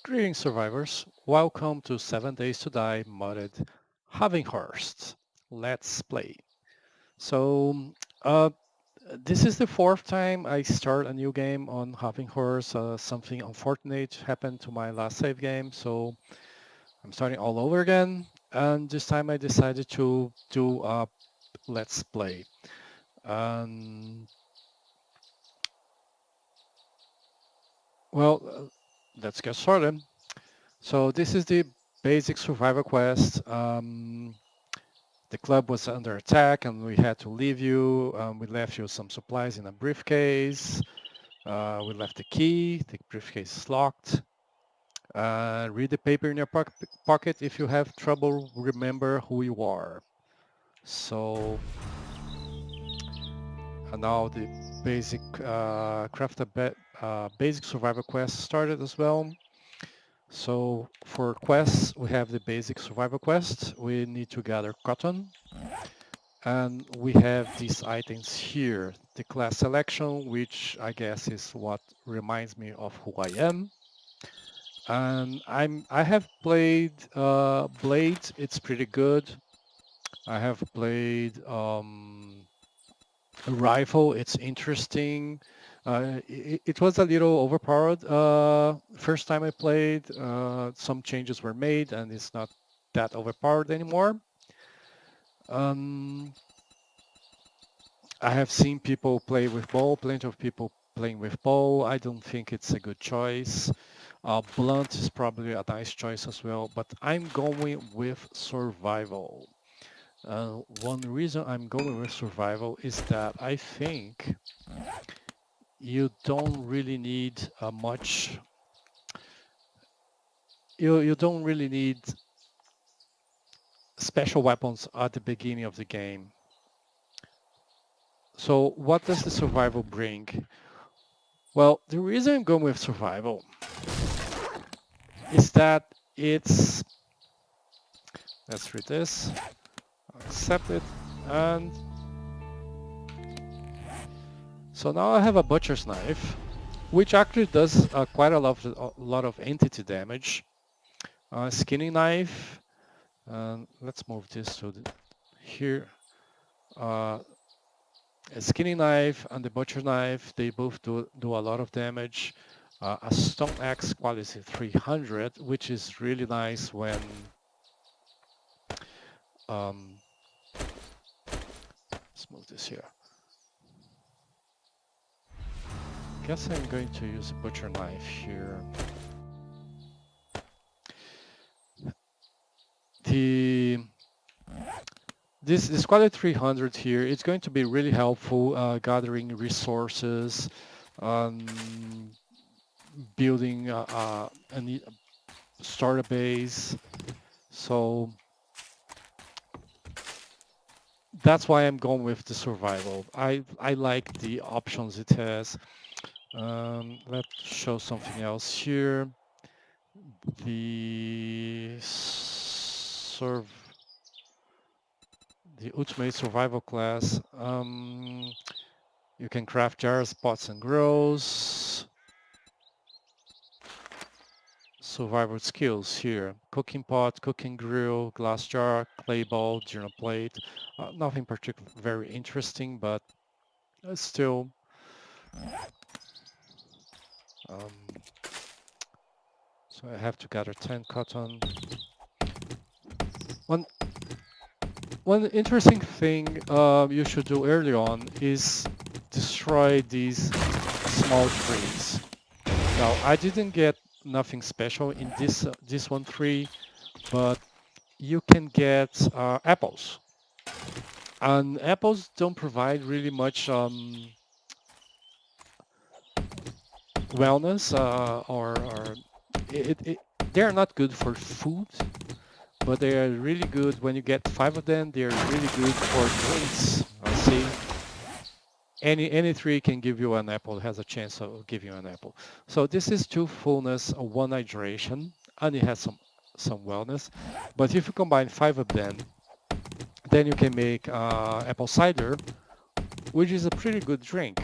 Greetings survivors, welcome to 7 Days to Die modded Ravenhearst. Let's play. So, uh, this is the fourth time I start a new game on Ravenhearst. Something unfortunate happened to my last save game, so I'm starting all over again. And this time I decided to do a Let's Play. Um, well, let's get started. So this is the basic survival quest. The club was under attack and we had to leave you. We left you some supplies in a briefcase. We left the key. The briefcase is locked. Read the paper in your pocket if you have trouble. Remember who you are. So now the basic basic survival quest started as well. So for quests, we have the basic survival quest. We need to gather cotton. And we have these items here. The class selection, which I guess is what reminds me of who I am. And I have played Blade. It's pretty good. I have played Rifle. It's interesting. It was a little overpowered first time I played. Some changes were made and it's not that overpowered anymore. Um, I have seen people play with bow, plenty of people playing with bow. I don't think it's a good choice. Blunt is probably a nice choice as well, but I'm going with survival. One reason I'm going with survival is that I think you don't really need much. You don't really need special weapons at the beginning of the game. So what does the survival bring? Well, the reason I'm going with survival is that it's, let's read this, accept it, and so now I have a butcher's knife, which actually does quite a lot of entity damage. Skinning knife, let's move this to here. A skinning knife and the butcher knife, they both do a lot of damage. A stone axe quality 300, which is really nice when let's move this here. Guess I'm going to use a butcher knife here. This quality 300 here, it's going to be really helpful gathering resources, building a starter base. So that's why I'm going with the survival. I like the options it has. Let's show something else here. The ultimate survival class. You can craft jars, pots, and grows. Survival skills here. Cooking pot, cooking grill, glass jar, clay ball, journal plate. Nothing particularly very interesting, but still. So I have to gather 10 cotton. One interesting thing you should do early on is destroy these small trees. Now I didn't get nothing special in this one tree, but you can get apples, and apples don't provide really much wellness or they're not good for food, but they are really good when you get 5 of them. They're really good for drinks. See, any tree can give you an apple, has a chance of giving you an apple. So this is 2 fullness, 1 hydration, and it has some wellness. But if you combine 5 of them, then you can make apple cider, which is a pretty good drink.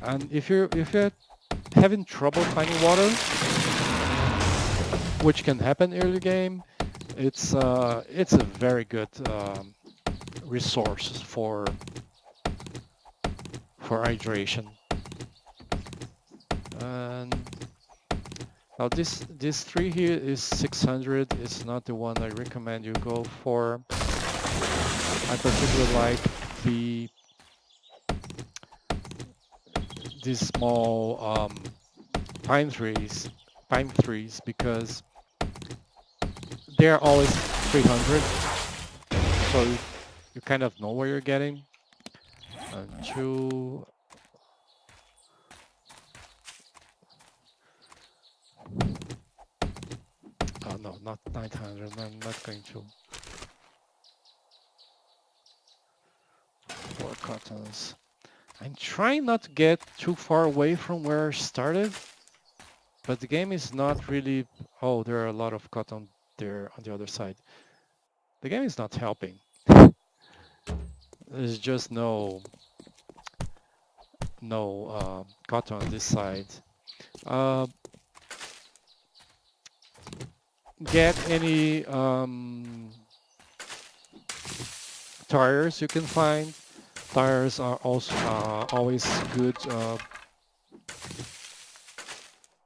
And if you're having trouble finding water, which can happen early game, it's a very good resource for hydration. And now this tree here is 600. It's not the one I recommend you go for. I particularly like the these small pine trees, because they're always 300, so you kind of know where you're getting. And two, oh no, not 900. I'm not going to. 4 cottons. I'm trying not to get too far away from where I started, but the game is not really. Oh, there are a lot of cotton there on the other side. The game is not helping. There's just no cotton on this side. Uh, get any tires you can find. Tires are also always good.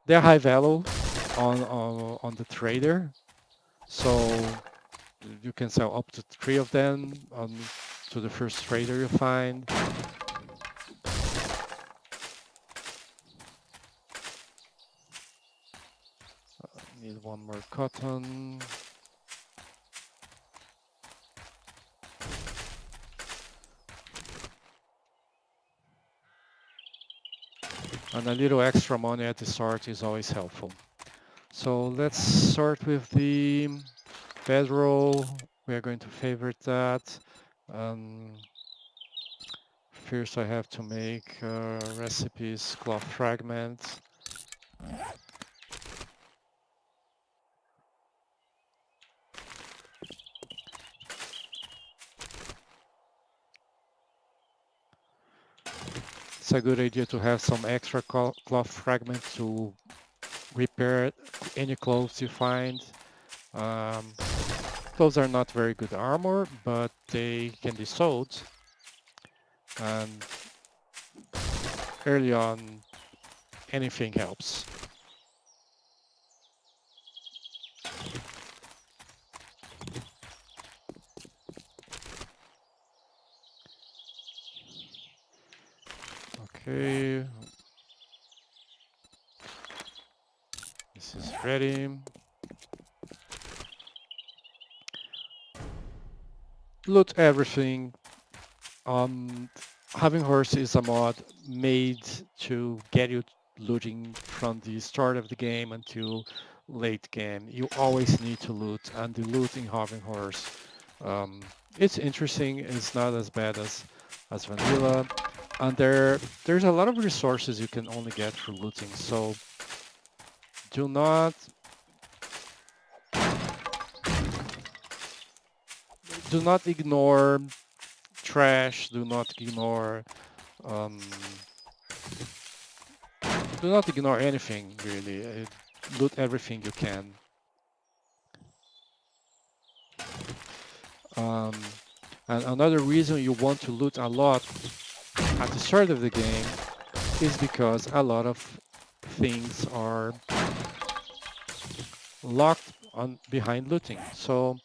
They're high value on the trader, so you can sell up to 3 of them to the first trader you find. Need one more cotton. And a little extra money at the start is always helpful. So let's start with the bedroll. We are going to favorite that. First I have to make recipes, cloth fragment. It's a good idea to have some extra cloth fragment to repair any clothes you find. Clothes are not very good armor, but they can be sold. And early on, anything helps. Okay. This is ready. Loot everything. Ravenhearst is a mod made to get you looting from the start of the game until late game. You always need to loot, and the loot in Ravenhearst, it's interesting. It's not as bad as vanilla, and there's a lot of resources you can only get through looting. So do not ignore trash. Um, do not ignore anything really. Loot everything you can. Um, and another reason you want to loot a lot at the start of the game is because a lot of things are locked on behind looting. So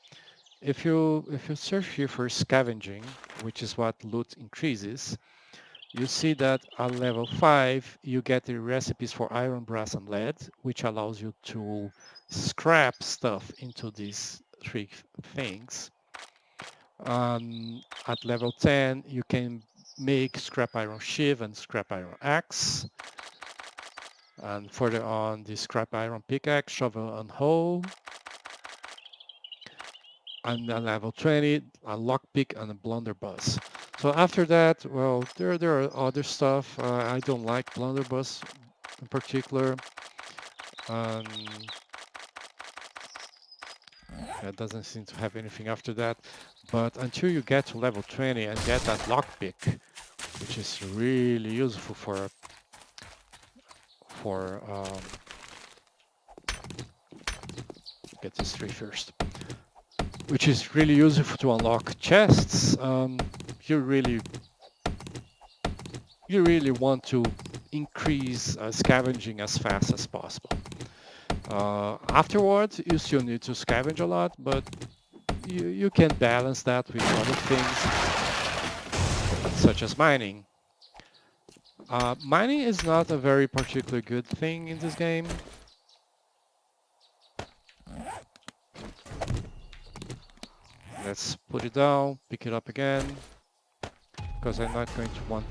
if you search here for scavenging, which is what loot increases, you see that at level 5 you get the recipes for iron, brass, and lead, which allows you to scrap stuff into these 3 things. At level 10 you can make scrap iron shiv and scrap iron axe. And further on, the scrap iron pickaxe, shovel, and hoe. And at level 20, a lockpick and a blunderbuss. So after that, well, there are other stuff. I don't like blunderbuss in particular. It doesn't seem to have anything after that. But until you get to level 20 and get that lockpick, which is really useful for get this tree first, which is really useful to unlock chests. You really want to increase scavenging as fast as possible. Afterwards, you still need to scavenge a lot, but you can balance that with other things, such as mining. Mining is not a very particularly good thing in this game. Let's put it down, pick it up again, because I'm not going to want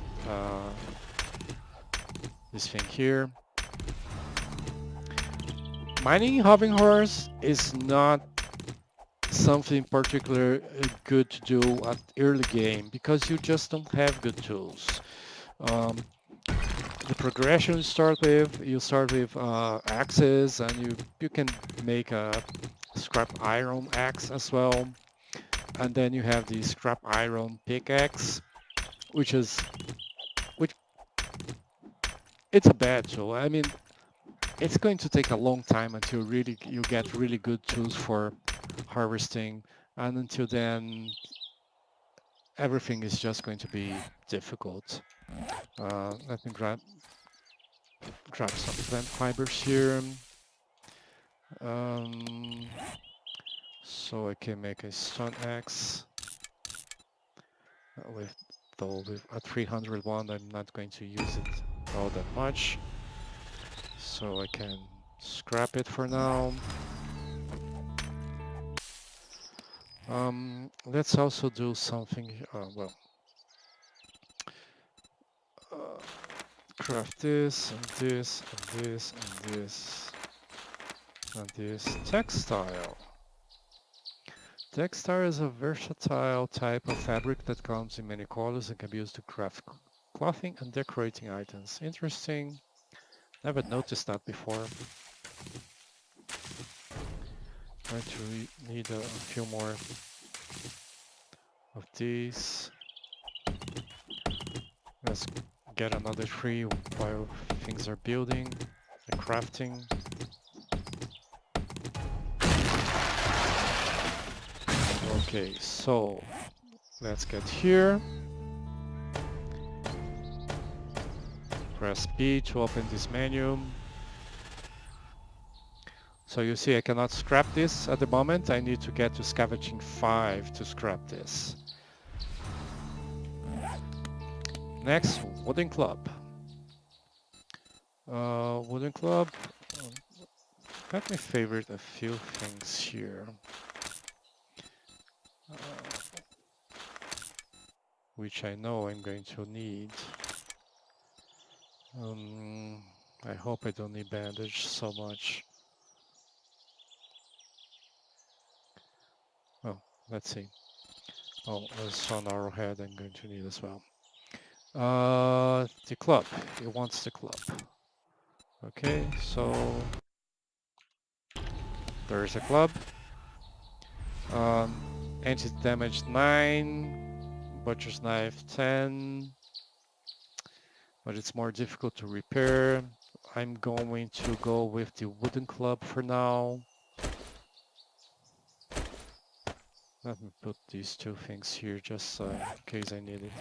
this thing here. Mining in Ravenhearst is not something particularly good to do at early game because you just don't have good tools. The progression you start with axes, and you can make a scrap iron axe as well, and then you have the scrap iron pickaxe, which it's a bad tool. I mean, it's going to take a long time until you get really good tools for harvesting, and until then everything is just going to be difficult. Let me grab some plant fibers here, so I can make a stone axe. With a 301, I'm not going to use it all that much, so I can scrap it for now. Let's also do something, craft this, and this, and this, and this, and this. Textile. Textile is a versatile type of fabric that comes in many colors and can be used to craft clothing and decorating items. Interesting. Never noticed that before. Going to need a few more of these. Let's get another tree while things are building and crafting. Okay, so let's get here. Press B to open this menu. So you see I cannot scrap this at the moment. I need to get to scavenging 5 to scrap this. Next, wooden club. Wooden club. Let me favorite a few things here. Which I know I'm going to need. I hope I don't need bandage so much. Oh, let's see. Oh, there's some arrowhead I'm going to need as well. The club. It wants the club. Okay, so there's a club. Anti-damage 9, butcher's knife 10, but it's more difficult to repair. I'm going to go with the wooden club for now. Let me put these two things here just in case I need it.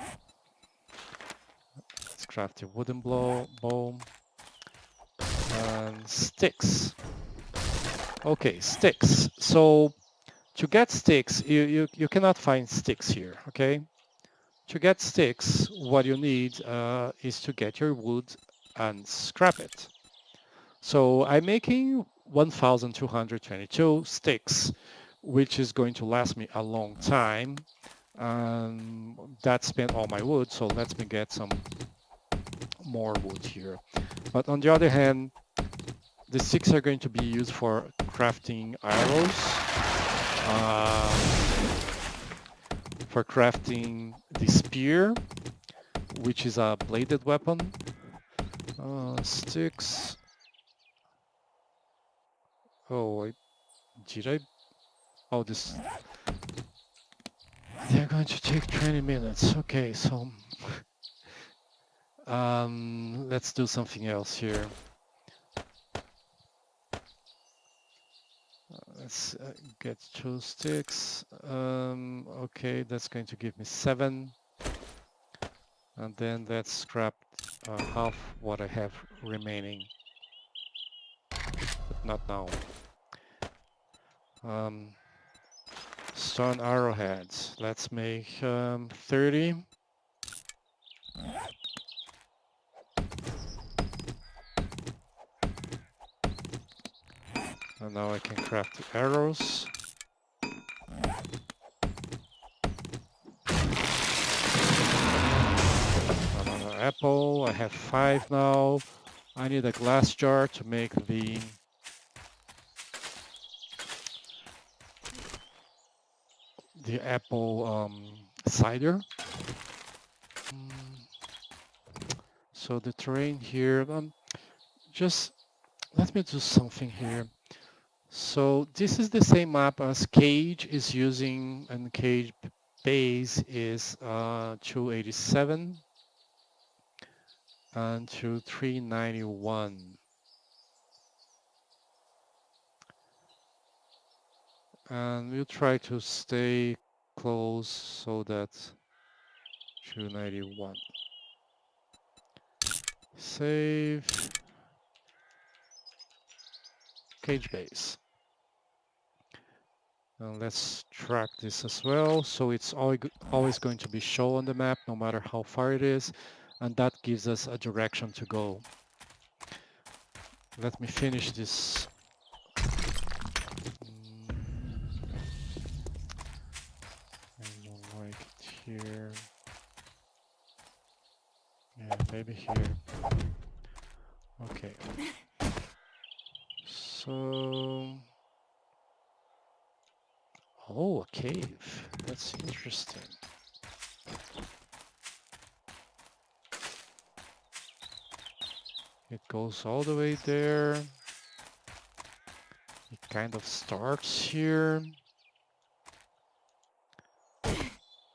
Let's craft a wooden bow and sticks. Okay, sticks. So to get sticks, you cannot find sticks here, okay? To get sticks, what you need is to get your wood and scrap it. So I'm making 1,222 sticks, which is going to last me a long time. That spent all my wood, so let me get some more wood here. But on the other hand, the sticks are going to be used for crafting arrows, for crafting the spear, which is a bladed weapon. Sticks. Oh, did I? Oh, this. They're going to take 20 minutes. Okay, so let's do something else here. let's get 2 sticks. Okay, that's going to give me 7. And then let's scrap half what I have remaining. But not now. Stone arrowheads. Let's make 30. And now I can craft the arrows. Another apple. I have 5 now. I need a glass jar to make the apple cider. So the terrain here, just let me do something here. So this is the same map as Cage is using, and Cage base is 287 and to 391. And we'll try to stay close so that 291. Save. Cage base. And let's track this as well. So it's always going to be shown on the map, no matter how far it is. And that gives us a direction to go. Let me finish this. I don't like it here. Yeah, maybe here. Okay. So... Oh, a cave. That's interesting. It goes all the way there. It kind of starts here.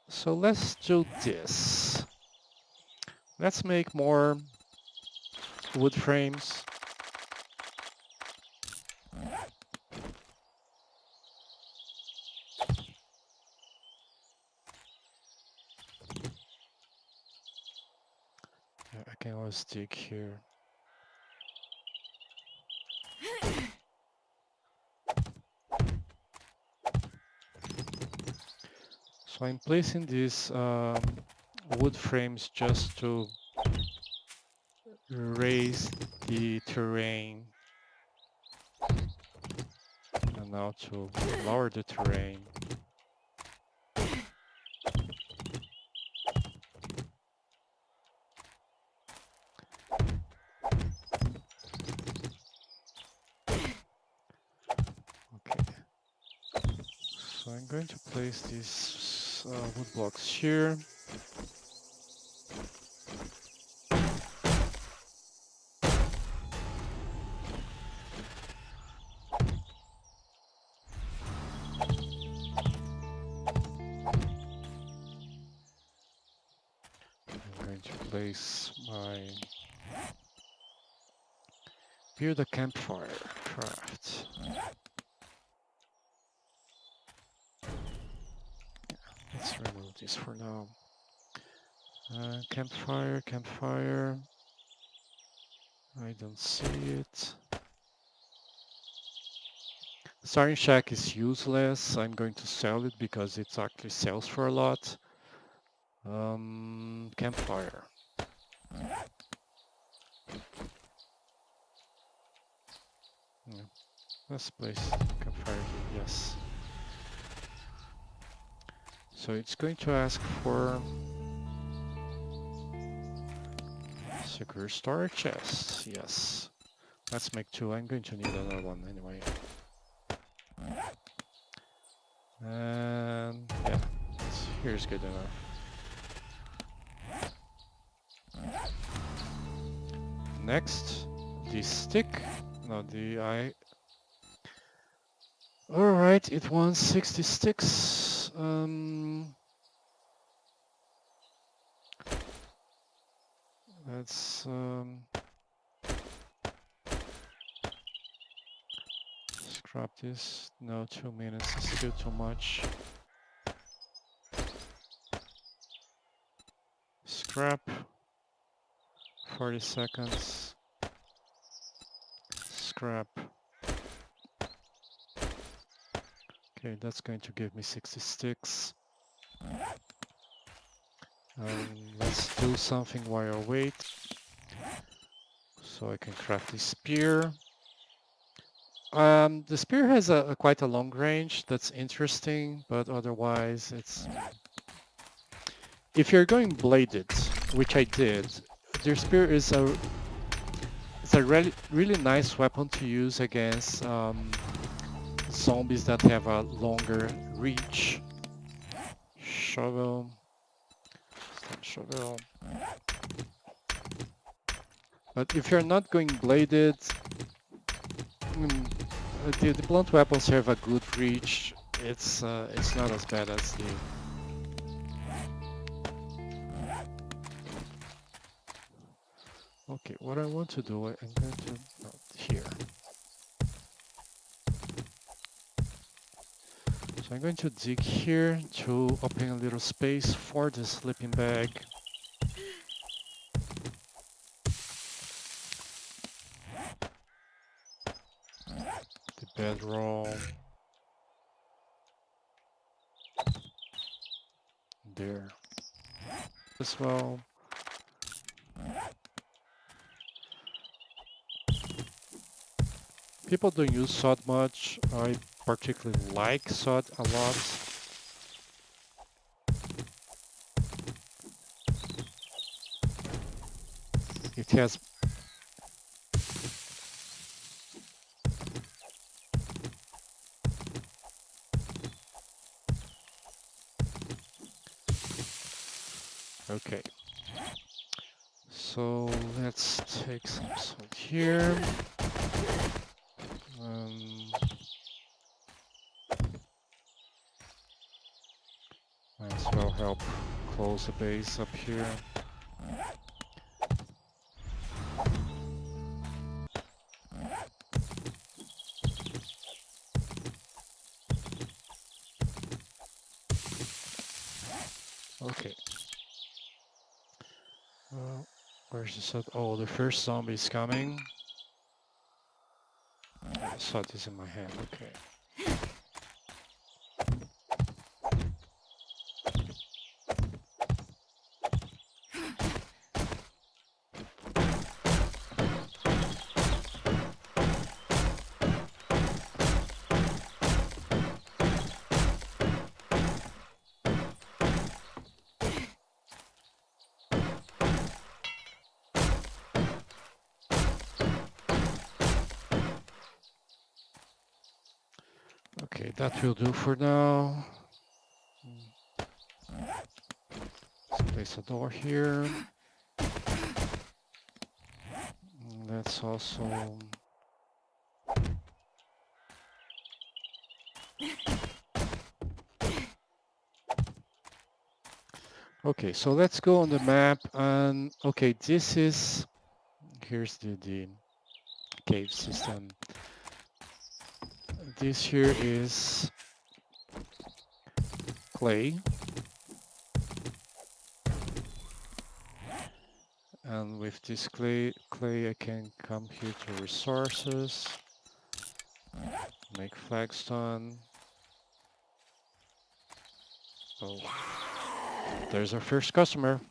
So let's do this. Let's make more wood frames. I can always dig here. So I'm placing these wood frames just to raise the terrain, and now to lower the terrain. Okay, so I'm going to place these wood blocks here. I'm going to place my build a campfire craft. Let's remove this for now. Campfire. I don't see it. Starting shack is useless. I'm going to sell it because it actually sells for a lot. Campfire. Yeah. Let's place campfire here, yes. So it's going to ask for secure storage chest, yes. Let's make 2. I'm going to need another one anyway. And yeah, here's good enough. Next, the stick. No, the eye. Alright, it wants 60 sticks. Let's scrap this. No, 2 minutes is still too much. Scrap. 40 seconds. Scrap. Okay, that's going to give me 60 sticks. Let's do something while I wait. So I can craft this spear. The spear has quite a long range. That's interesting, but otherwise it's... If you're going bladed, which I did, the spear is a really nice weapon to use against zombies that have a longer reach. Shovel. Shovel. But if you're not going bladed, the blunt weapons have a good reach. It's not as bad as the... Okay, what I want to do, I'm going to... here. So I'm going to dig here to open a little space for the sleeping bag. The bedroll. There. As well. People don't use sod much. I particularly like sod a lot. It has... Okay. So let's take some salt here. Might as well help close the base up here. Okay. Well, where's the sod? Oh, the first zombie is coming. The sod is in my hand. Okay. Okay, that will do for now. Let's place a door here. Let's also... Okay, so let's go on the map and... Okay, this is... Here's the cave system. This here is clay. And with this clay I can come here to resources, make flagstone. Oh, there's our first customer.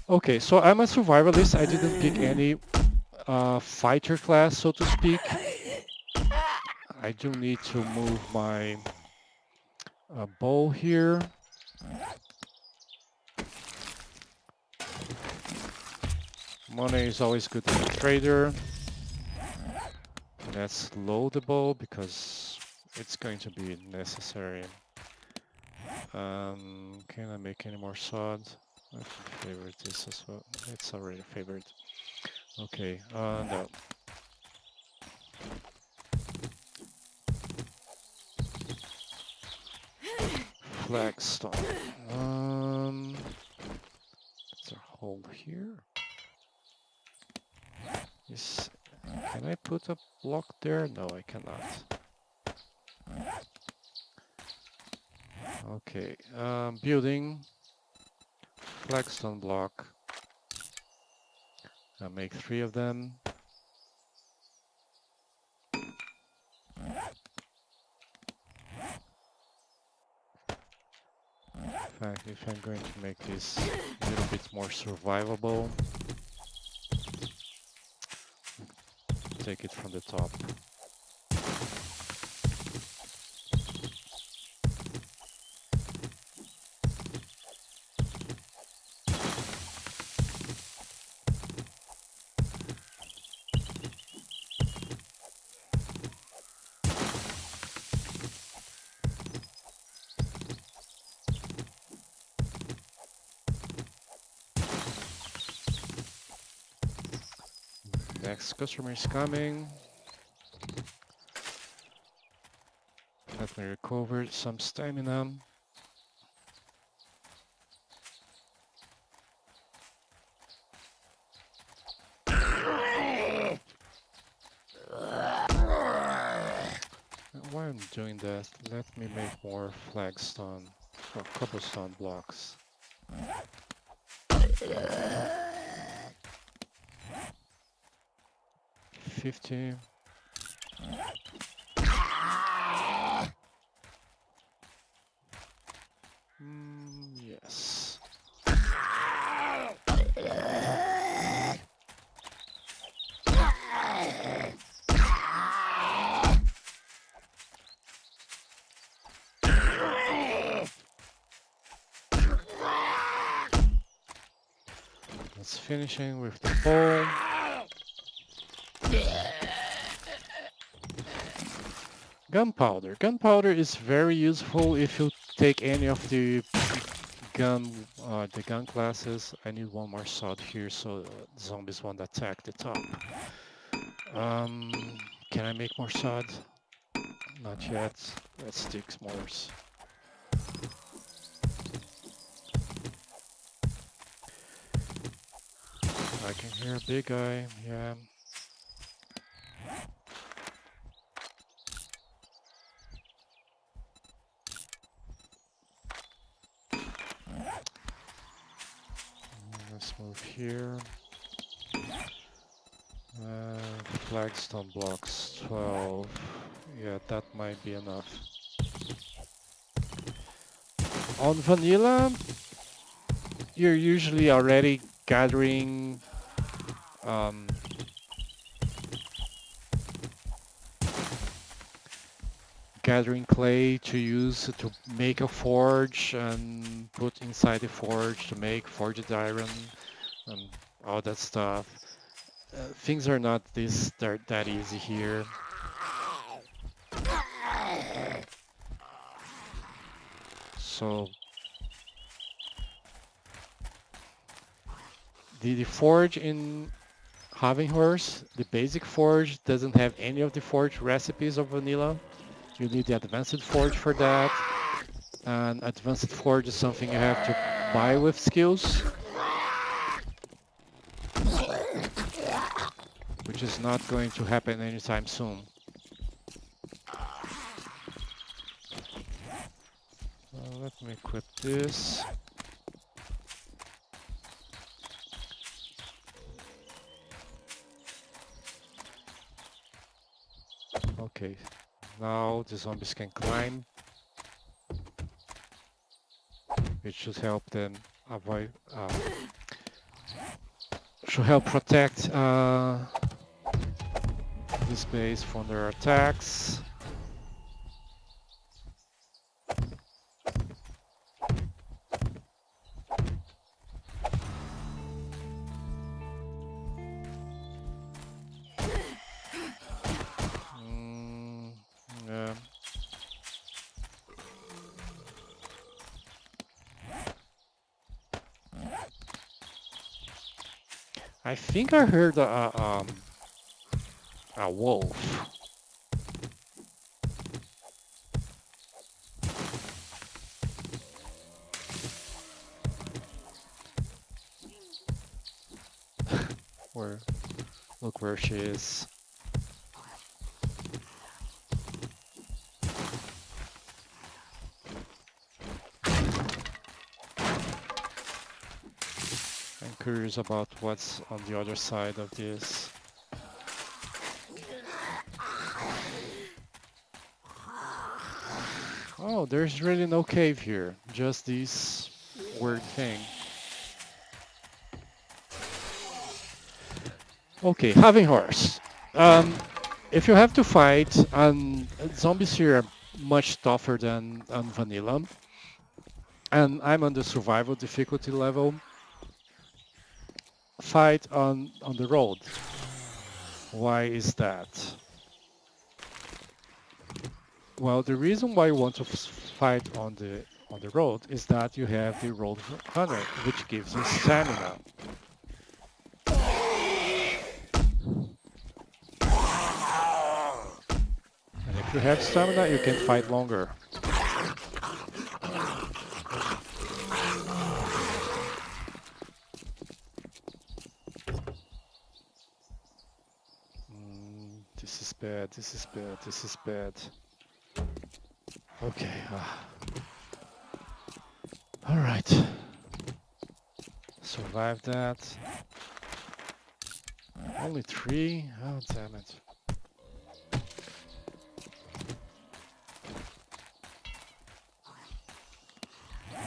Okay, so I'm a survivalist. I didn't pick any fighter class, so to speak. I do need to move my bow here. Money is always good for a trader. Let's load the bow because it's going to be necessary. Can I make any more sod? I can favorite this as well. It's already favored. Okay, no. Flagstone. There's a hole here. Yes. Can I put a block there? No, I cannot. Okay, building, flagstone block. I'll make 3 of them. In fact, if I'm going to make this a little bit more survivable, take it from the top. Next customer is coming. Let me recover some stamina. While I'm doing that, let me make more flagstone or cobblestone blocks. 50. Yes. Let's finishing with the pole. Gunpowder. Gunpowder is very useful if you take any of the gun classes. I need one more sod here so zombies won't attack the top. Can I make more sod? Not yet. Let's take s'mores. I can hear a big guy. Yeah. Let's move here. Flagstone blocks 12. Yeah, that might be enough. On vanilla, you're usually already gathering clay to use to make a forge and put inside the forge to make forged iron and all that stuff. Things are not that easy here. So the forge in Ravenhearst, the basic forge, doesn't have any of the forge recipes of vanilla. You need the advanced forge for that. And advanced forge is something you have to buy with skills, which is not going to happen anytime soon. Let me equip this. Okay, now the zombies can climb. It should help them avoid, should help protect this base from their attacks. Yeah. I think I heard a wolf. Where? Look where she is. curious about what's on the other side of this. Oh, there's really no cave here, just this weird thing. Okay, Ravenhearst. If you have to fight, zombies here are much tougher than on vanilla, and I'm on the survival difficulty level. Fight on the road. Why is that? Well, the reason why you want to fight on the road is that you have the road runner, which gives you stamina. And if you have stamina, you can fight longer. This is bad, this is bad, this is bad. Okay. All right. Survive that. Only 3? Oh, damn it.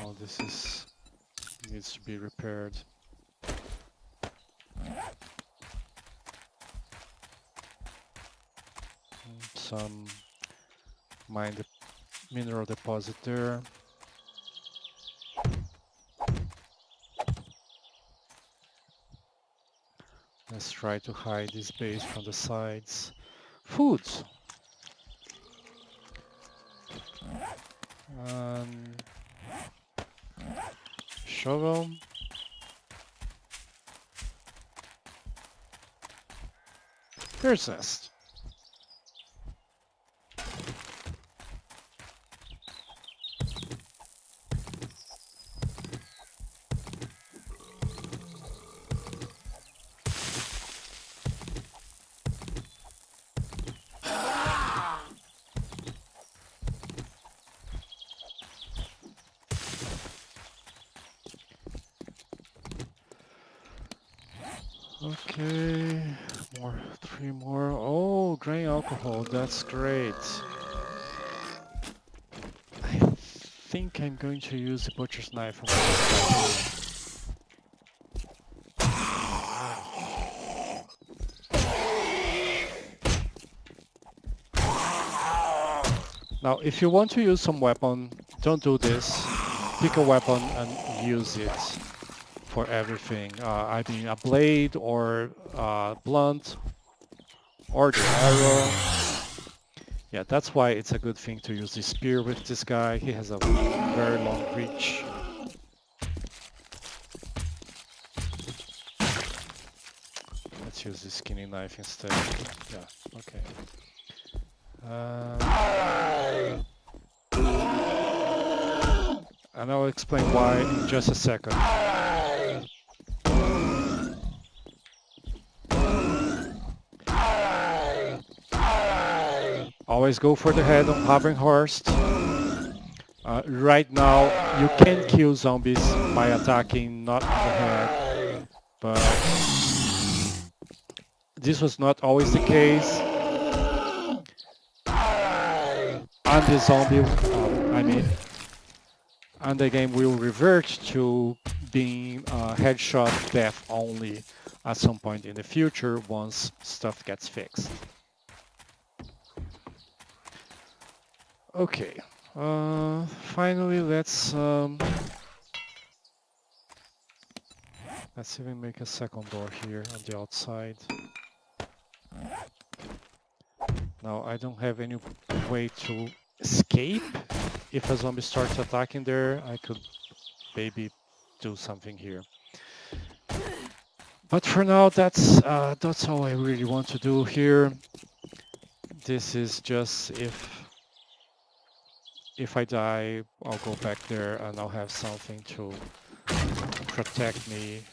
Oh, this needs to be repaired. Some mineral deposit there. Let's try to hide this base from the sides. Foods. Shovel. Bird's nest. Okay, 3 more. Oh, grain alcohol, that's great. I think I'm going to use the butcher's knife on this guy. Now, if you want to use some weapon, don't do this. Pick a weapon and use it for everything. I mean, a blade or blunt or the arrow. Yeah, that's why it's a good thing to use the spear with this guy. He has a very long reach. Let's use the skinny knife instead. Yeah, okay. And I'll explain why in just a second. Always go for the head on Ravenhearst. Right now, you can kill zombies by attacking not on the head, but this was not always the case. And the zombie, and the game will revert to being headshot death only at some point in the future once stuff gets fixed. Okay, finally let's even make a second door here on the outside. Now I don't have any way to escape. If a zombie starts attacking there, I could maybe do something here. But for now, that's all I really want to do here. This is just if I die, I'll go back there and I'll have something to protect me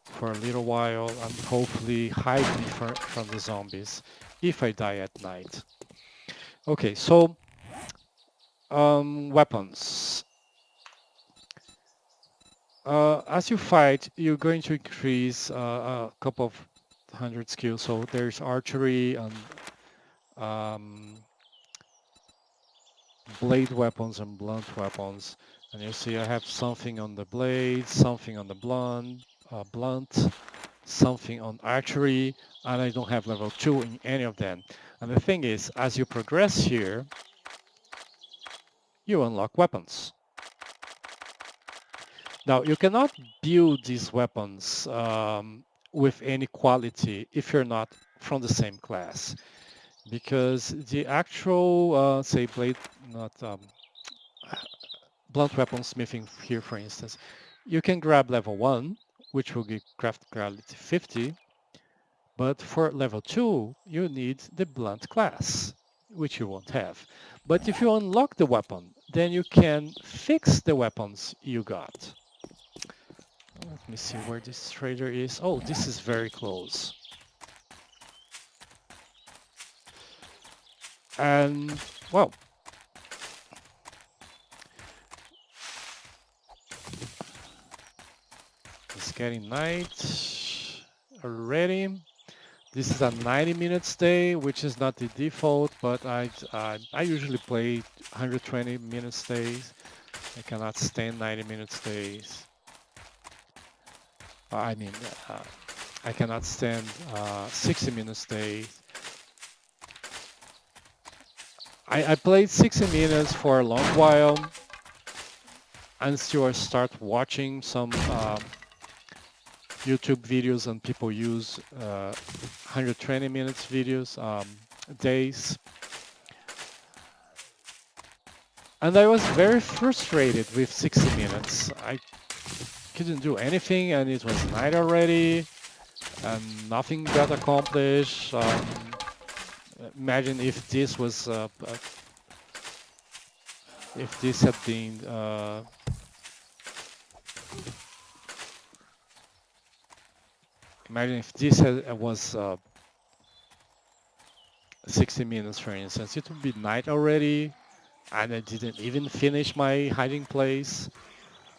for a little while and hopefully hide me from the zombies if I die at night. Okay, so weapons. as you fight, you're going to increase a couple of hundred skills. So there's archery and um, blade weapons and blunt weapons. And you see I have something on the blade, something on the blunt, something on archery, and I don't have level 2 in any of them. And the thing is, as you progress here, you unlock weapons. Now, you cannot build these weapons with any quality if you're not from the same class, because the actual, say, blade, not blunt weapon smithing here, for instance, you can grab level 1, which will give craft quality 50, but for level 2, you need the blunt class, which you won't have. But if you unlock the weapon, then you can fix the weapons you got. Let me see where this trader is. Oh, this is very close. And, well, it's getting night already. This is a 90-minute stay, which is not the default, but I usually play 120-minute stays. I cannot stand 90-minute stays. I mean, uh, I cannot stand 60-minute stays. I played 60 minutes for a long while until I start watching some YouTube videos and people use 120 minutes videos days. And I was very frustrated with 60 minutes. I couldn't do anything and it was night already and nothing got accomplished. Imagine if this was, if this had been, imagine if this was 60 minutes, for instance, it would be night already and I didn't even finish my hiding place,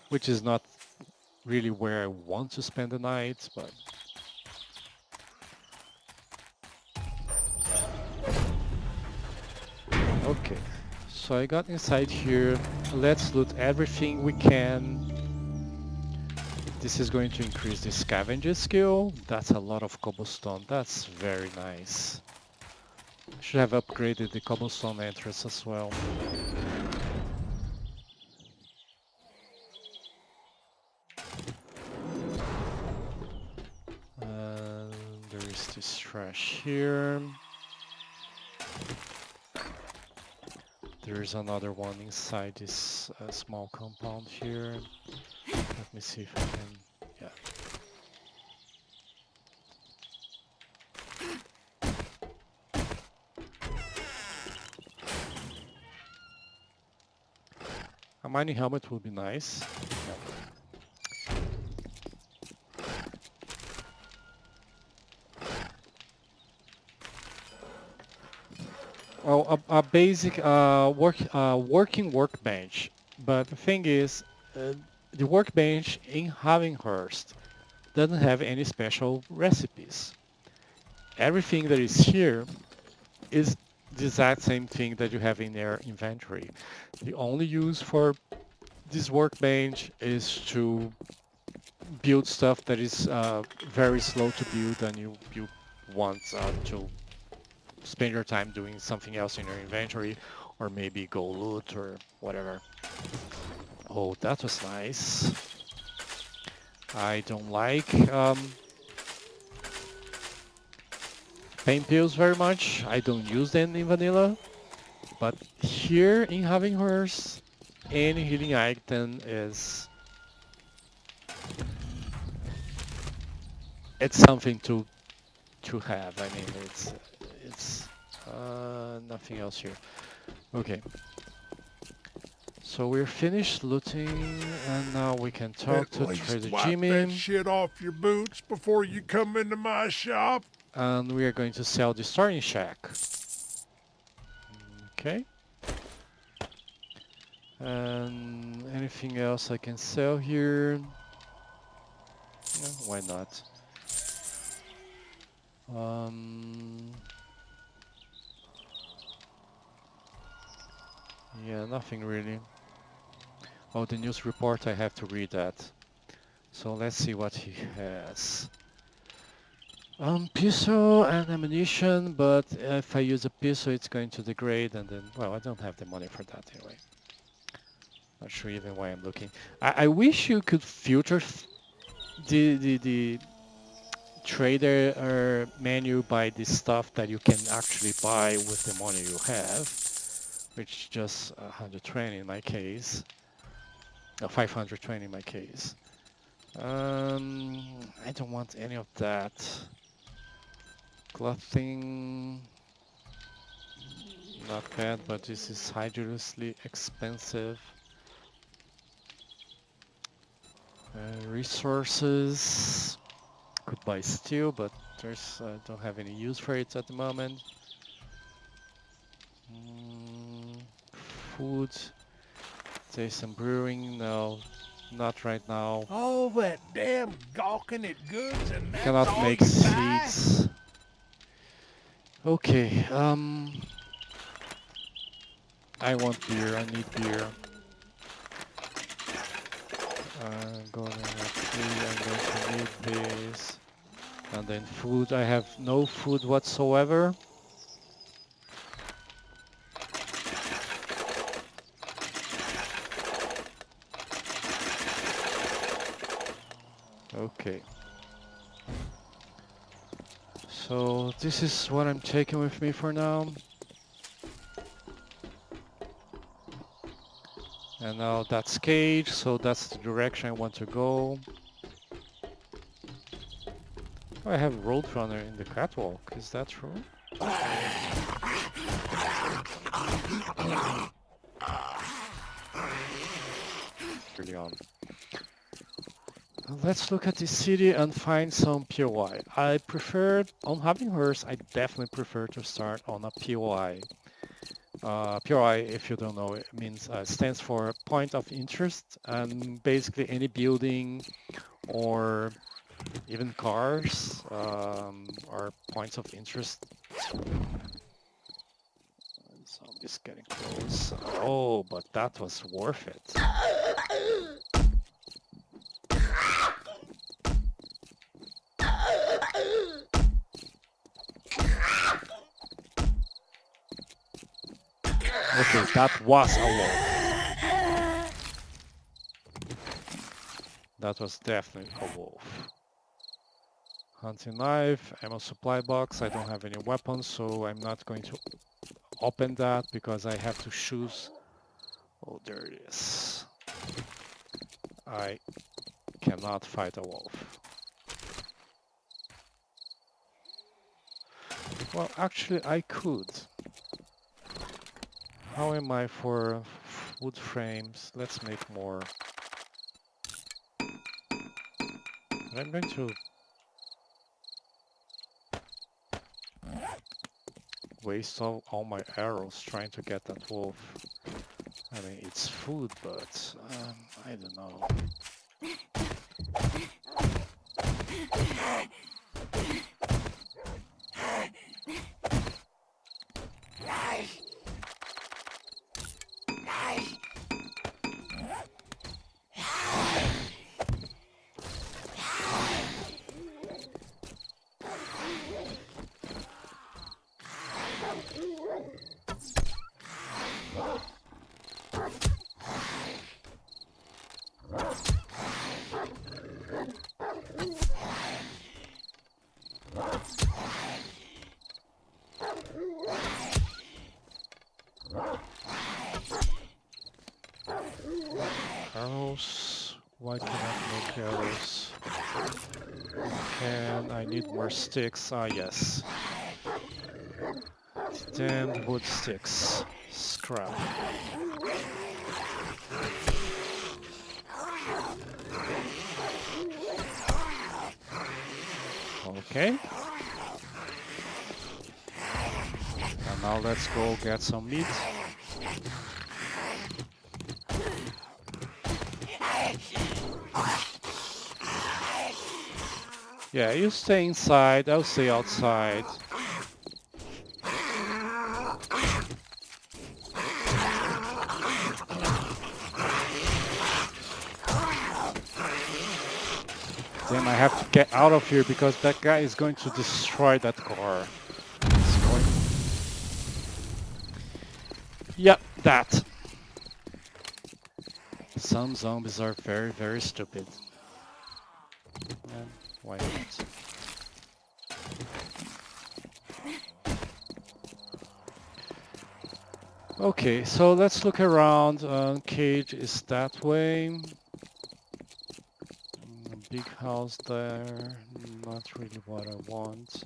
which is not really where I want to spend the night, but okay. So I got inside here. Let's loot everything we can. This is going to increase the scavenger skill. That's a lot of cobblestone. That's very nice. I should have upgraded the cobblestone entrance as well. There is this trash here. There is another one inside this small compound here. Let me see if I can, yeah. A mining helmet would be nice. Well, a basic working workbench, but the thing is, the workbench in Ravenhearst doesn't have any special recipes. Everything that is here is the exact same thing that you have in your inventory. The only use for this workbench is to build stuff that is very slow to build and you want to spend your time doing something else in your inventory or maybe go loot or whatever. Oh, that was nice. I don't like pain pills very much. I don't use them in vanilla, but here in Ravenhearst, any healing item is it's something to have. I mean, it's nothing else here. Okay. So we're finished looting, and now we can talk At to least Trader wipe Jimmy. that shit off your boots before you come into my shop. And we are going to sell the starting shack. Okay. And anything else I can sell here? Why not? Yeah, nothing really. Oh, the news report, I have to read that. So let's see what he has. Pistol and ammunition, but if I use a pistol, it's going to degrade, and then, well, I don't have the money for that anyway. Not sure even why I'm looking. I wish you could filter the trader menu by the stuff that you can actually buy with the money you have, which just 120 in my case, 520 in my case. I don't want any of that. Clothing, not bad, but this is hideously expensive. Resources, could buy steel, but there's don't have any use for it at the moment. Food, there's some brewing, no, not right now. All that damn gawking at goods and that's Cannot all make you buy? seeds. Okay, I want beer, I need beer. I'm going to need this. And then food, I have no food whatsoever. Okay. So this is what I'm taking with me for now. And now that's cage, so that's the direction I want to go. Oh, I have Roadrunner in the catwalk, is that true? Early on. Let's look at the city and find some POI. I prefer, on Ravenhearst, I definitely prefer to start on a POI. POI, if you don't know, it means stands for point of interest, and basically any building or even cars are points of interest. Zombies getting close. Oh, but that was worth it. Okay, that was a wolf. That was definitely a wolf. Hunting knife, ammo supply box. I don't have any weapons, so I'm not going to open that because I have to choose. Oh, there it is. I cannot fight a wolf. Well, actually, I could. How am I for wood frames? Let's make more. I'm going to waste all my arrows trying to get that wolf. I mean, it's food, but I don't know. Arrows? Why can I make arrows? And I need more sticks. Ah, yes. Damned wood sticks. Scrap. Okay. And now let's go get some meat. Yeah, you stay inside, I'll stay outside. Damn, I have to get out of here because that guy is going to destroy that car. He's going... Yep, that. Some zombies are very, very stupid. And why not? Okay, so let's look around. Cage is that way. Big house there. Not really what I want.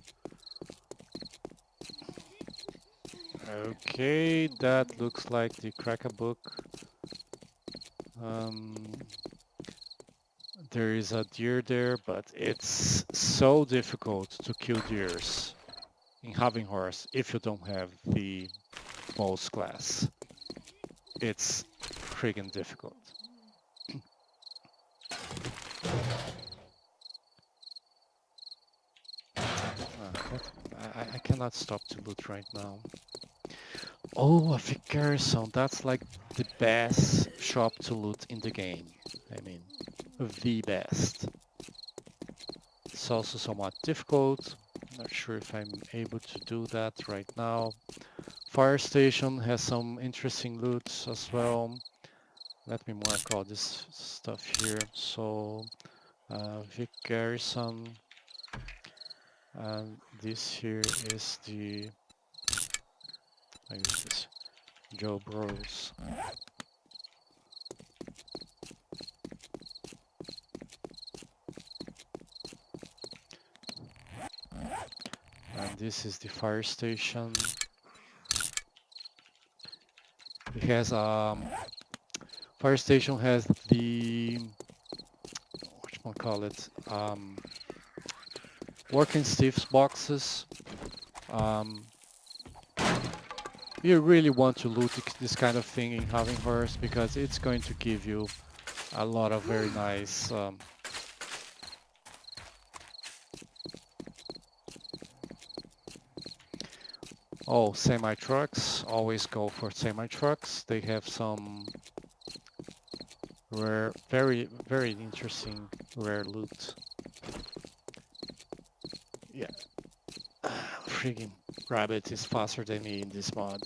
Okay, that looks like the cracker book. Um, there is a deer there, but it's so difficult to kill deers in Ravenhearst if you don't have the boss class. It's friggin' difficult. I cannot stop to loot right now. Oh, a Vic Garrison. That's like the best shop to loot in the game. I mean, the best. It's also somewhat difficult. Not sure if I'm able to do that right now. Fire station has some interesting loot as well. Let me mark all this stuff here. So, Vic Garrison, and this here is the, I use this, Joe Bros. And this is the fire station. It has fire station has the whatchamacallit, working stiffs boxes. Um, you really want to loot this kind of thing in Ravenhearst because it's going to give you a lot of very nice oh, semi trucks. Always go for semi trucks. They have some rare, very, very interesting rare loot. Yeah, freaking rabbit is faster than me in this mod.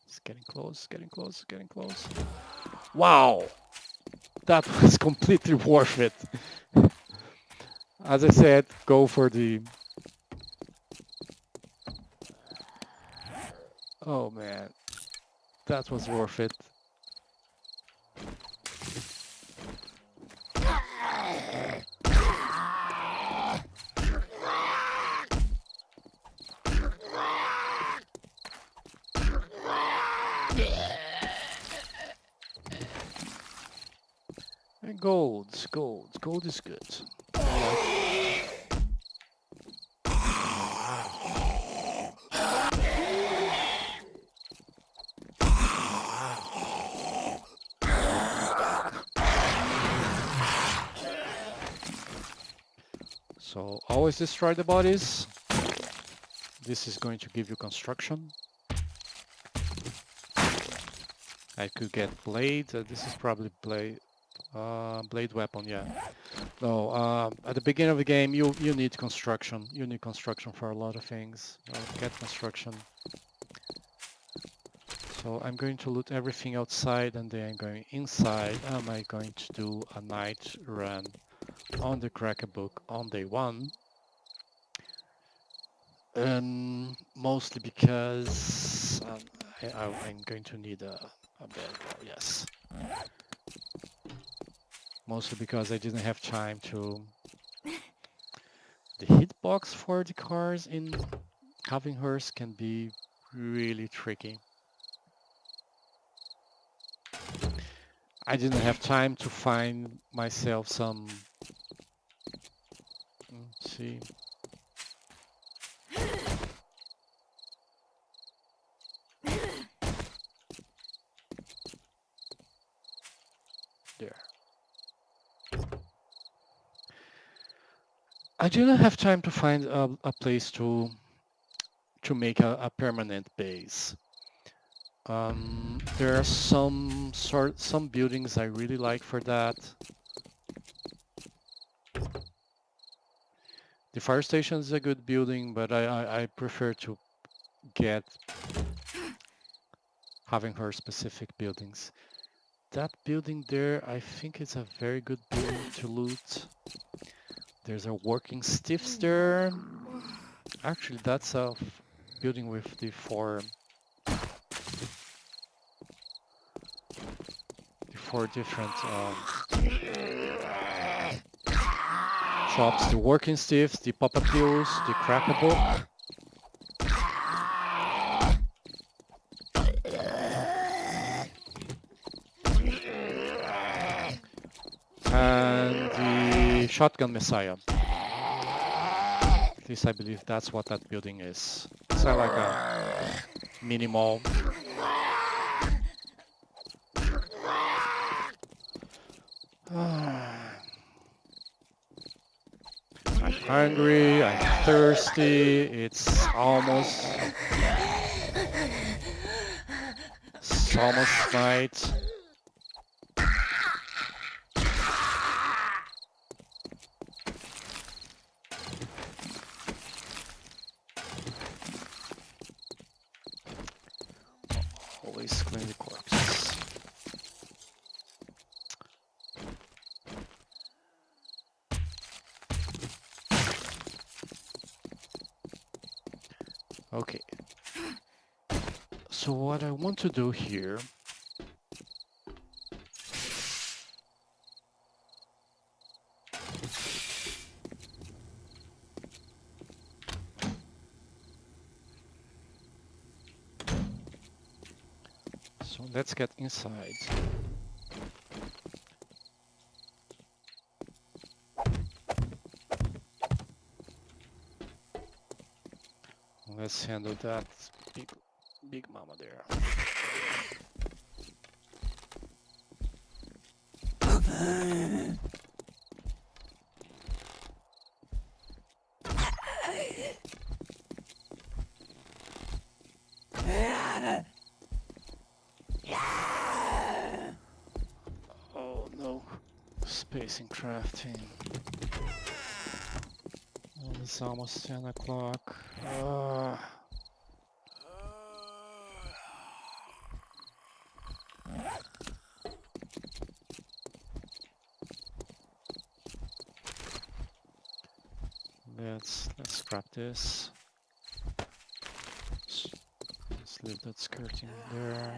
It's getting close, getting close, getting close. Wow, that was completely worth it. As I said, go for the... Oh man, that was worth it. And gold is good. So always destroy the bodies. This is going to give you construction. I could get blade. This is probably blade weapon. Yeah. No. At the beginning of the game, you need construction. You need construction for a lot of things. Get construction. So I'm going to loot everything outside, and then I'm going inside. Am I going to do a night run on the Cracker Book on day 1? Mostly because I'm going to need a bed. Well, yes. Mostly because I didn't have time to... The hitbox for the cars in Ravenhearst can be really tricky. I didn't have time to find myself some... Let's see. I didn't have time to find a place to make a permanent base. There are some buildings I really like for that. The fire station is a good building, but I prefer to get having her specific buildings. That building there, I think it's a very good building to loot. There's a working stiffs there. Actually, that's a building with the four different shops. The working stiffs, the pop-up pills, the cracker book. And the shotgun messiah. At least I believe that's what that building is. It's like a mini mall. I'm hungry, I'm thirsty, it's almost night. Always clean the corpses. Okay. So what I want to do here so let's get inside. Let's handle that big mama there. Oh no. Space and crafting. Oh, it's almost 10 o'clock. Let's scrap this. Let's leave that skirting there.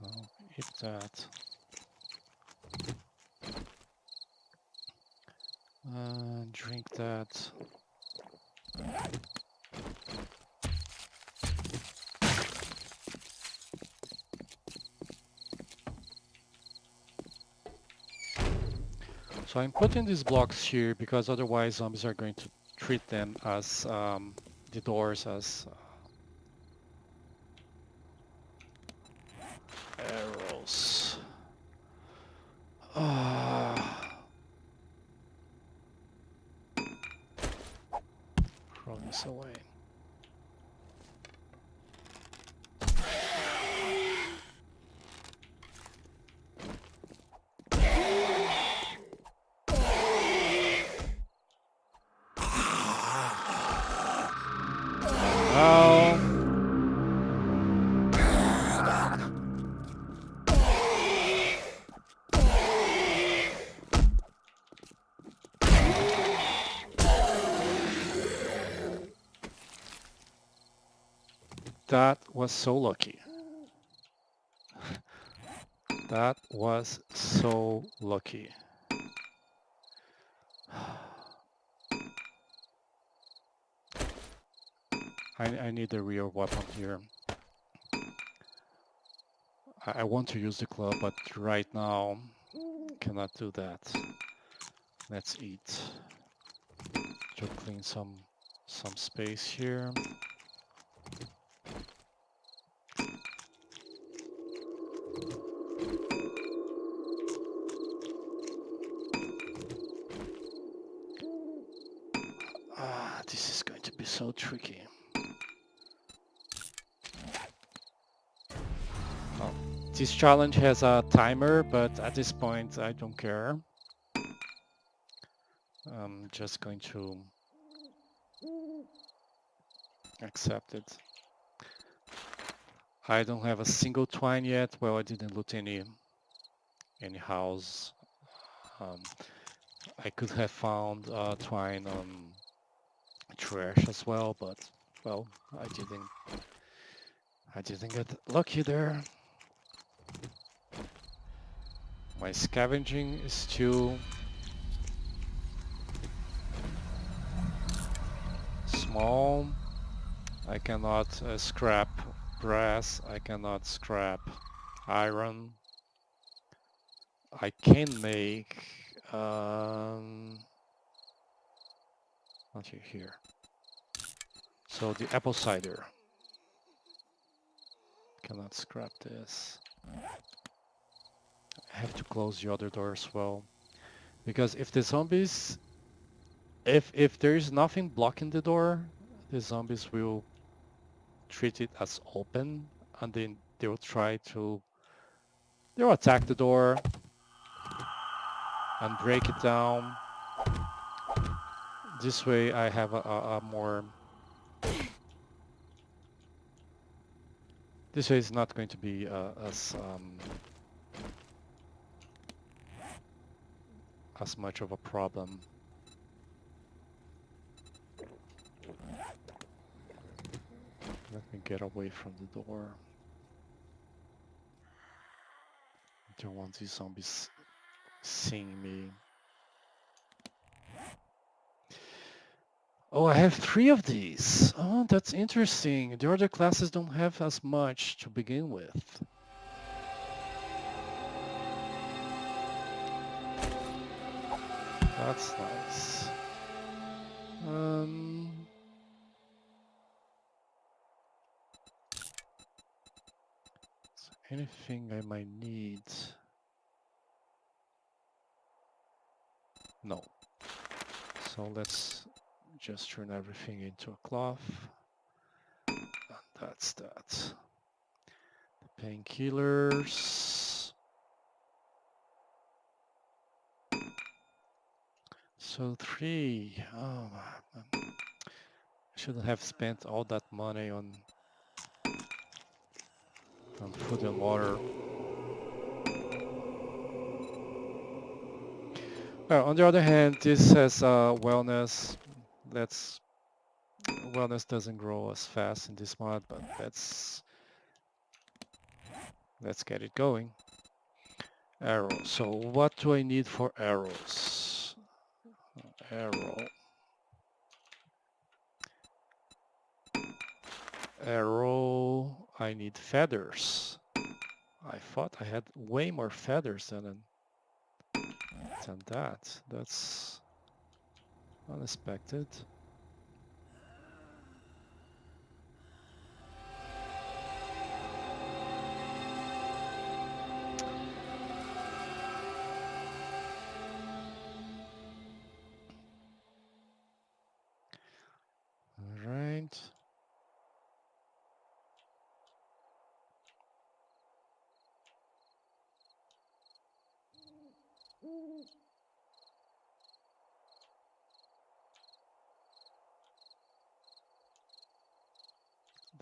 Oh, eat that. Drink that. So I'm putting these blocks here because otherwise zombies are going to treat them as the doors as arrows. Throw this away. Now, that was so lucky. That was so lucky. I need a real weapon here. I want to use the club, but right now cannot do that. Let's eat to clean some space here. This is going to be so tricky. Oh, this challenge has a timer, but at this point I don't care. I'm just going to accept it. I don't have a single twine yet. Well, I didn't loot any house. I could have found twine on trash as well, but well, I didn't get lucky there. My scavenging is still small. I cannot scrap brass. I cannot scrap iron. I can make not here. So the apple cider. Cannot scrap this. I have to close the other door as well. Because if the zombies... If there is nothing blocking the door, the zombies will treat it as open, and then they will try to... They'll attack the door and break it down. This way I have a more... This way is not going to be as much of a problem. Let me get away from the door. I don't want these zombies seeing me. Oh, I have 3 of these. Oh, that's interesting. The other classes don't have as much to begin with. That's nice. Anything I might need? No. So let's just turn everything into a cloth. And that's that. Painkillers. So 3. Oh, I shouldn't have spent all that money on food and water. Well, on the other hand, this has wellness. Wellness doesn't grow as fast in this mod, but let's get it going. Arrow. So what do I need for arrows? Arrow. Arrow. I need feathers. I thought I had way more feathers than that. That's unexpected. All right.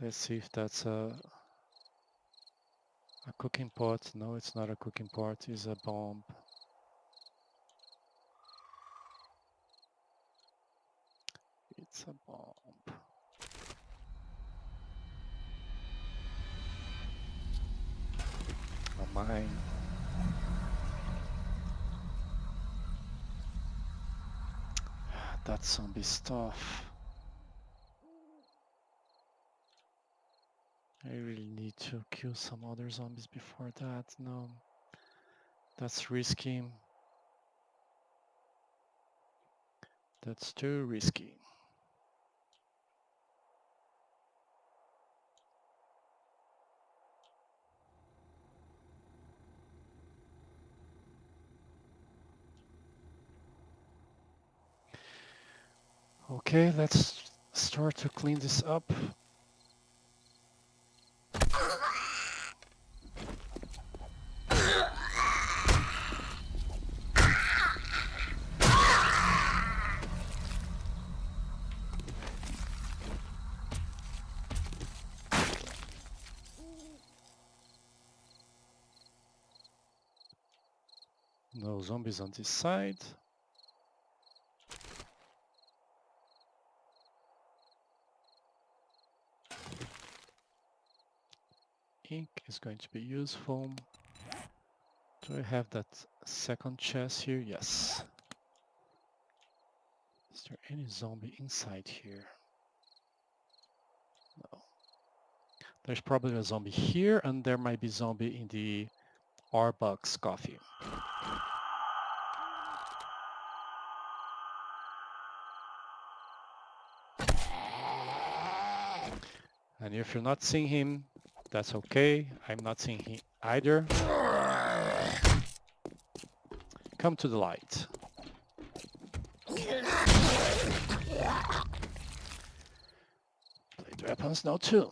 Let's see if that's a cooking pot. No, it's not a cooking pot. It's a bomb. It's a bomb. A mine. That zombie stuff. I really need to kill some other zombies before that. No, that's risky. That's too risky. Okay, let's start to clean this up. No zombies on this side. Ink is going to be useful. Do I have that second chest here? Yes. Is there any zombie inside here? No. There's probably a zombie here, and there might be zombie in the Starbucks coffee. And if you're not seeing him, that's okay. I'm not seeing him either. Come to the light. Blade weapons now too.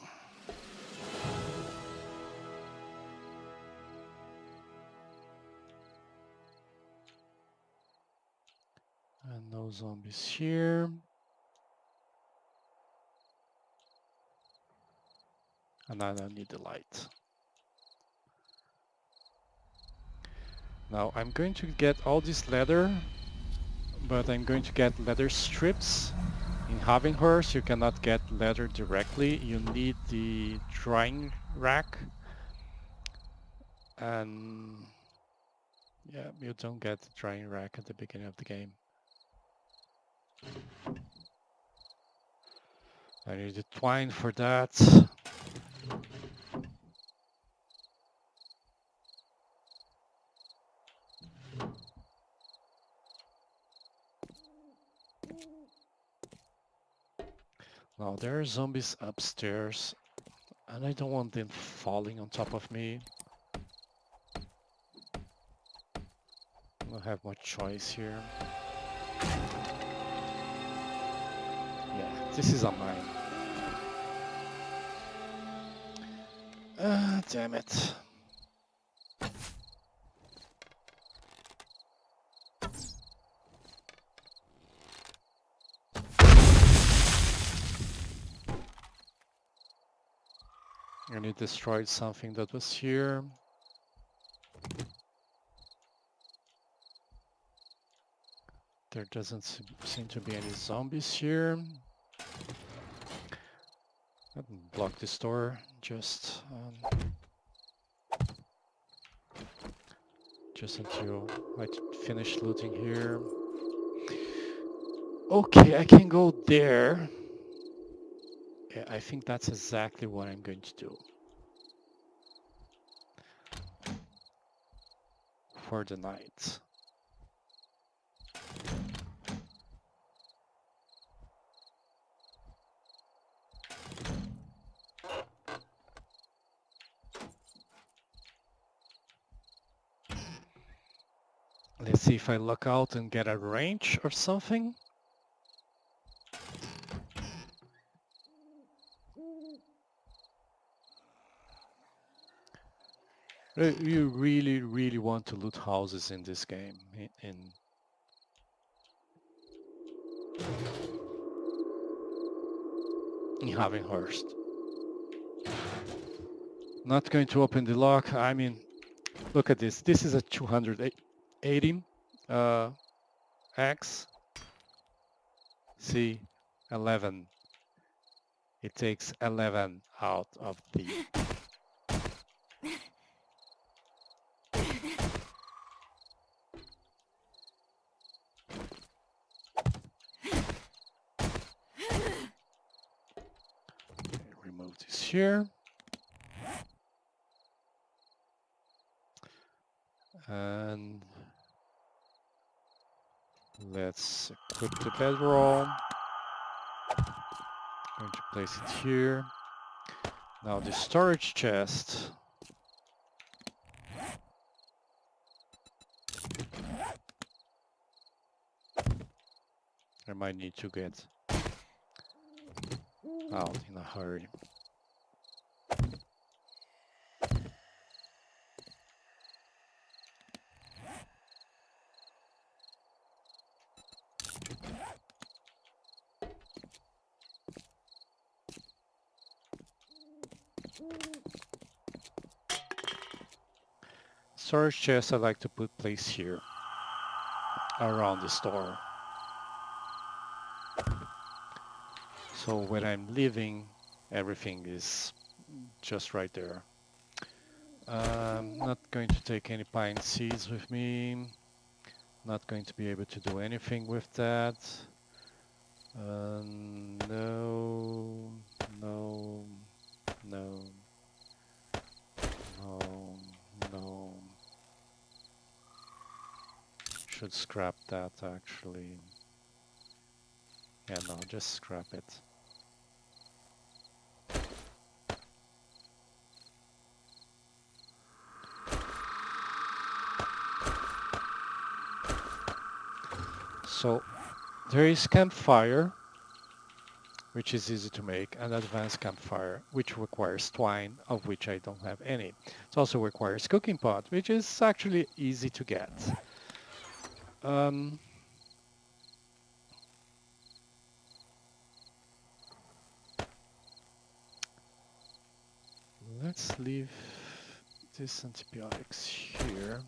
And no zombies here. And I don't need the light. Now I'm going to get all this leather, but I'm going to get leather strips. In Ravenhearst you cannot get leather directly, you need the drying rack. And yeah, you don't get the drying rack at the beginning of the game. I need the twine for that. Now there are zombies upstairs, and I don't want them falling on top of me. I don't have much choice here. Yeah, this is a mine. Damn it. And it destroyed something that was here. There doesn't seem to be any zombies here. I can block this door just until I finish looting here. Okay, I can go there. Yeah, I think that's exactly what I'm going to do for the night. Let's see if I look out and get a range or something. You really, really want to loot houses in this game. In Ravenhearst. Not going to open the lock. I mean, look at this. This is a 280 X. See, 11. It takes 11 out of the... Remove this here. And let's equip the bedroll. Going to place it here. Now the storage chest. I might need to get out in a hurry. Storage chest I like to put place here around the store. So when I'm leaving, everything is just right there. I'm not going to take any pine seeds with me. Not going to be able to do anything with that. No, no, no, no, no. Should scrap that actually. Yeah, no, just scrap it. So there is campfire, which is easy to make, and advanced campfire, which requires twine, of which I don't have any. It also requires cooking pot, which is actually easy to get. Um, let's leave these antibiotics here.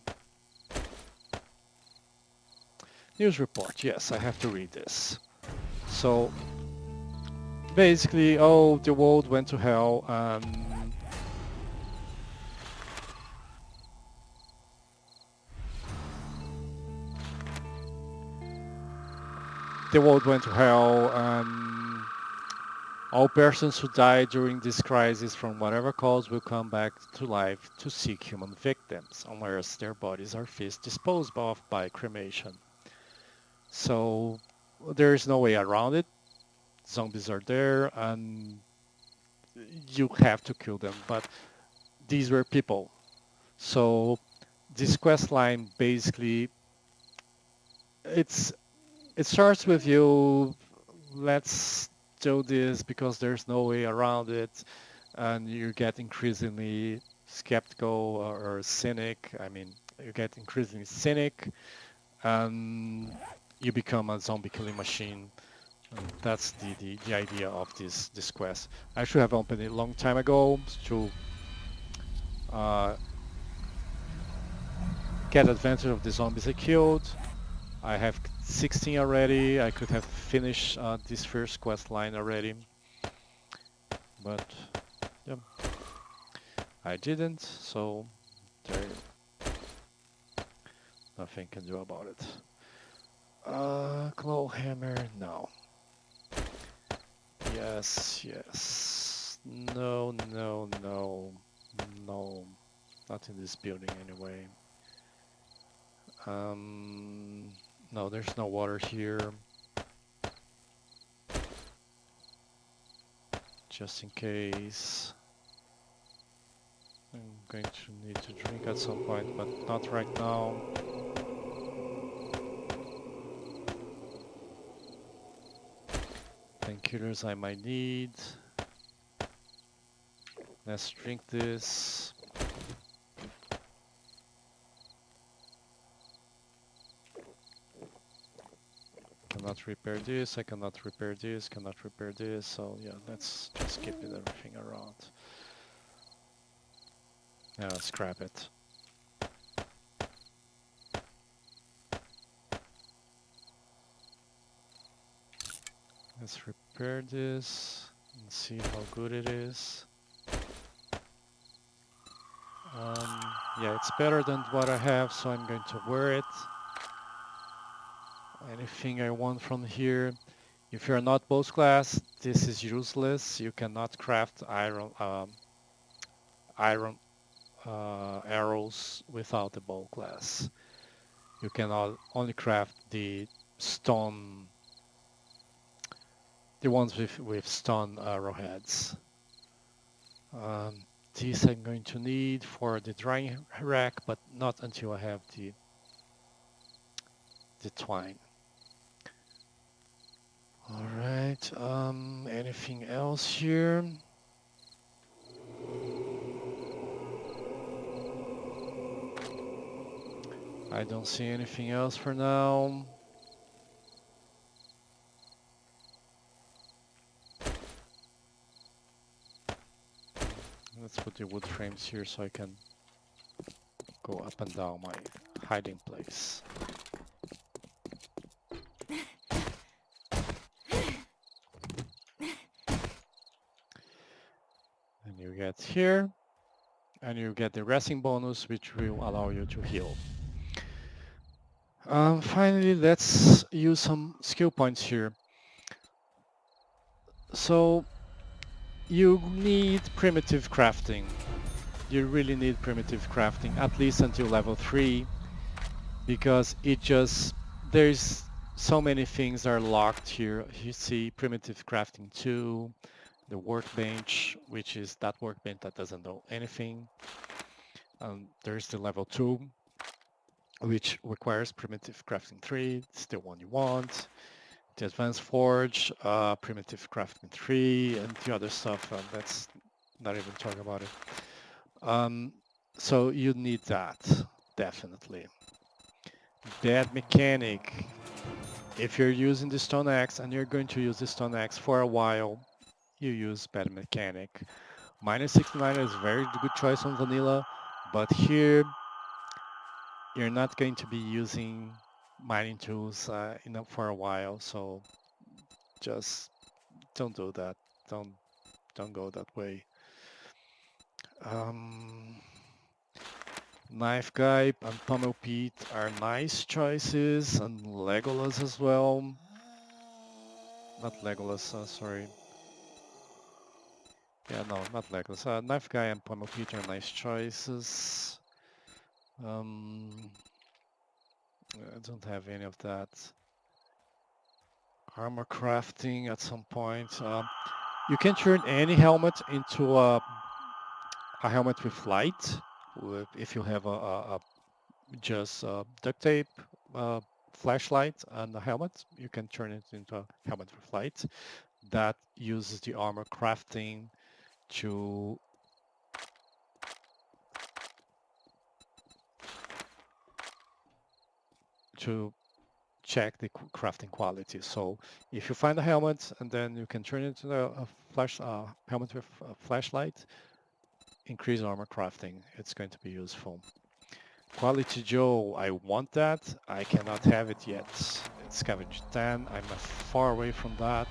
News report. Yes, I have to read this. So basically, oh, the world went to hell. The world went to hell. All persons who die during this crisis from whatever cause will come back to life to seek human victims, unless their bodies are first disposed of by cremation. So there is no way around it. Zombies are there, and you have to kill them. But these were people. So this quest line basically it's it starts with you, let's do this because there's no way around it, and you get increasingly skeptical or cynic. I mean, you get increasingly cynic, and you become a zombie killing machine. And that's the idea of this quest. I should have opened it a long time ago to uh, get advantage of the zombies I killed. I have 16 already. I could have finished this first quest line already, but yeah, I didn't, so there nothing can do about it. Claw hammer, no. Yes, yes. No, no, no, no. Not in this building anyway. No, there's no water here. Just in case. I'm going to need to drink at some point, but not right now. Painkillers I might need. Let's drink this. Cannot repair this, I cannot repair this, cannot repair this, so yeah, let's just keep it everything around. Yeah, scrap it. Let's repair this and see how good it is. Yeah, it's better than what I have, so I'm going to wear it. Anything I want from here. If you're not boss class, this is useless. You cannot craft iron arrows without the bow class. You can only craft the stone, the ones with stone arrowheads. These I'm going to need for the drying rack, but not until I have the twine. All right. Anything else here? I don't see anything else for now. Let's put the wood frames here so I can go up and down my hiding place. And you get here, and you get the resting bonus, which will allow you to heal. Finally, let's use some skill points here. So you need primitive crafting. You really need primitive crafting, at least until level 3, because there's so many things are locked here. You see primitive crafting 2, the workbench, which is that workbench that doesn't know anything. There's the level 2, which requires primitive crafting 3. It's the one you want. The advanced forge, primitive crafting 3, and the other stuff. Let's not even talk about it. So you need that, definitely. Bad mechanic. If you're using the stone axe and you're going to use the stone axe for a while, you use bad mechanic. Minus 69 is a very good choice on vanilla, but here you're not going to be using mining tools for a while, so just don't do that. Don't don't go that way. Um, Knife Guy and Pummel Pete are nice choices, and Legolas as well. Not Legolas, sorry. Yeah, no, not Legolas. Knife Guy and Pummel Pete are nice choices. I don't have any of that. Armor crafting at some point. You can turn any helmet into a helmet with light. If you have a just duct tape, flashlight, and a helmet, you can turn it into a helmet with light. That uses the armor crafting to to check the crafting quality. So if you find a helmet and then you can turn it into a helmet with a flashlight, increase armor crafting. It's going to be useful. Quality Joe, I want that. I cannot have it yet. It's scavenge 10. I'm far away from that.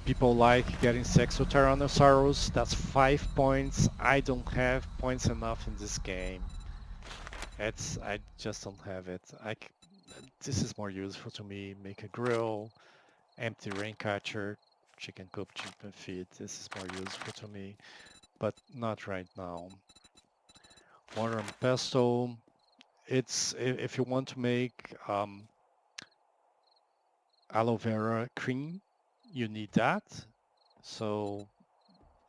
People like getting Sexo Tyrannosaurus. That's 5 points. I don't have points enough in this game. I just don't have it. This is more useful to me. Make a grill, empty rain catcher, chicken coop, chicken feed. This is more useful to me, but not right now. Water and pesto. It's if you want to make aloe vera cream, you need that. So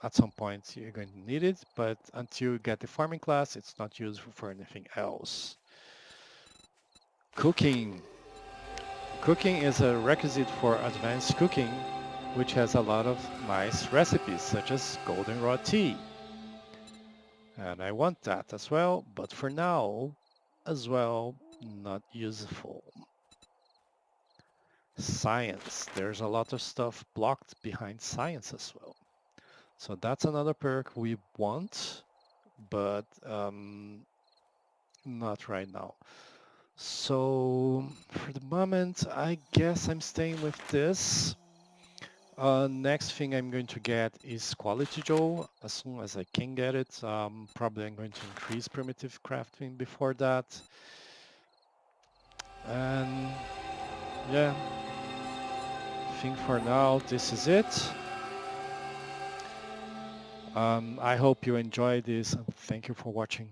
at some point you're going to need it, but until you get the farming class, it's not useful for anything else. Cooking. Cooking is a requisite for advanced cooking, which has a lot of nice recipes, such as goldenrod tea. And I want that as well, but for now, as well, not useful. Science. There's a lot of stuff blocked behind science as well. So that's another perk we want, but not right now. So for the moment, I guess I'm staying with this. Next thing I'm going to get is Quality Joe as soon as I can get it. Probably I'm going to increase primitive crafting before that. And yeah, I think for now this is it. I hope you enjoy this and thank you for watching.